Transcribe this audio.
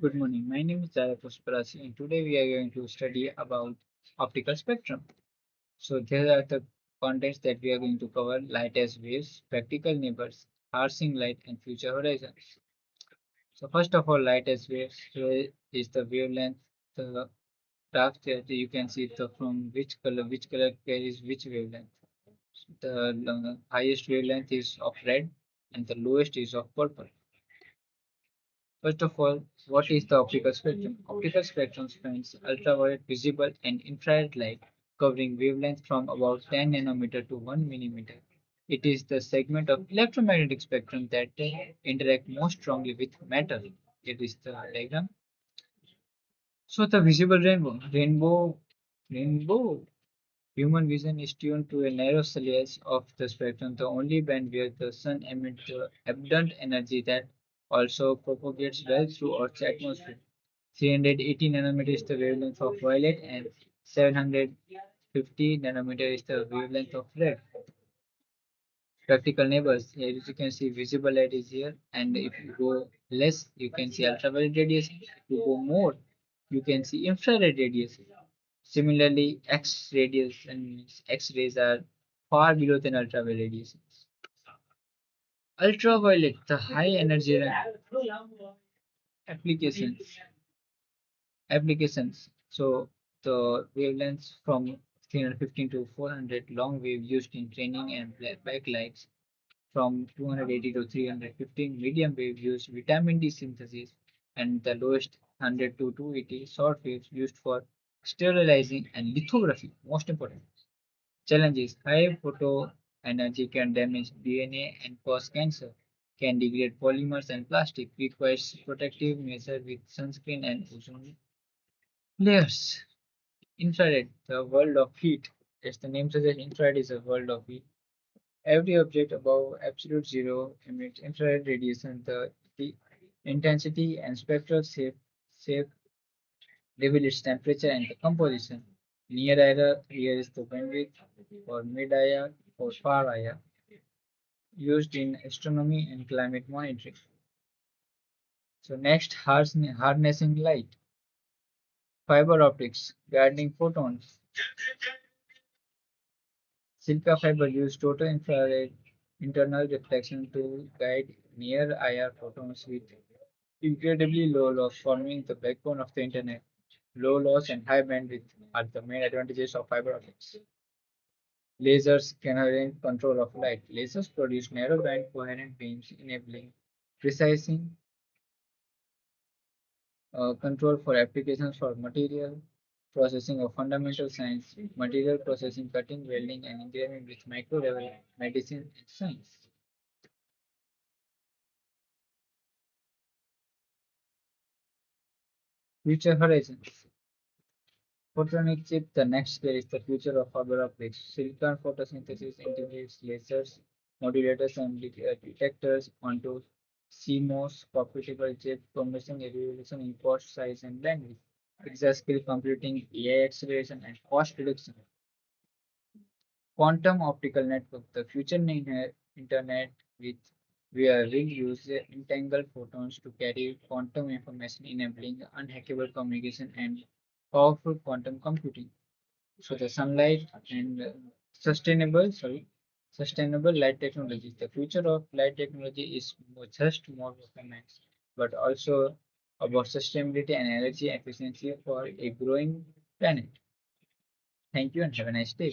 Good morning. My name is Jaya Pushparasi, and today we are going to study about optical spectrum. So there are the contents that we are going to cover: light as waves, practical neighbors, harshing light, and future horizons. So first of all, light as waves. Here is the wavelength. The graph that you can see the from which color carries which wavelength. The highest wavelength is of red, and the lowest is of purple. First of all, what is the optical spectrum? Optical spectrum spans ultraviolet, visible, and infrared light, covering wavelengths from about 10 nanometer to 1 millimeter. It is the segment of electromagnetic spectrum that interact most strongly with matter. It is the diagram. So the visible rainbow. Human vision is tuned to a narrow slice of the spectrum, the only band where the sun emits abundant energy that also propagates well through Earth's atmosphere. 380 nanometer is the wavelength of violet and 750 nanometer is the wavelength of red. Practical neighbors, here you can see visible light is here, and if you go less, you can see ultraviolet radiation. If you go more, you can see infrared radiation. Similarly, X-rays are far below than ultraviolet radiations. Ultraviolet, the high energy applications. applications. So the wavelengths from 315 to 400 long wave used in training and backlights, from 280 to 315 medium wave used vitamin D synthesis, and the lowest 100 to 280 short waves used for sterilizing and lithography. Most important. Challenges: high photo energy can damage DNA and cause cancer, can degrade polymers and plastic, requires protective measures with sunscreen and ozone layers. Infrared, the world of heat. As the name suggests, infrared is a world of heat. Every object above absolute zero emits infrared radiation. The intensity and spectral shape reveal its temperature and the composition. Near IR, here is the bandwidth, or mid IR, or far IR, used in astronomy and climate monitoring. So next, harnessing light. Fiber optics, guiding photons. Silica fiber use total infrared internal reflection to guide near IR photons with incredibly low loss, forming the backbone of the internet. Low loss and high bandwidth are the main advantages of fiber optics. Lasers coherent control of light. Lasers produce narrow-band coherent beams, enabling precise control for applications for material processing of fundamental science, material processing, cutting, welding, and engraving with micro-level medicine and science. Future horizons. Photonic chip, the next scale is the future of fiber optics. Silicon photosynthesis integrates lasers, modulators, and detectors onto CMOS compatible chip, promising a revolution in cost, size, and bandwidth. Exascale computing, AI acceleration, and cost reduction. Quantum optical network, the future internet with where we'll use entangled photons to carry quantum information, enabling unhackable communication and powerful quantum computing. So the sunlight and sustainable light technology. The future of light technology is just more performance, but also about sustainability and energy efficiency for a growing planet. Thank you and have a nice day.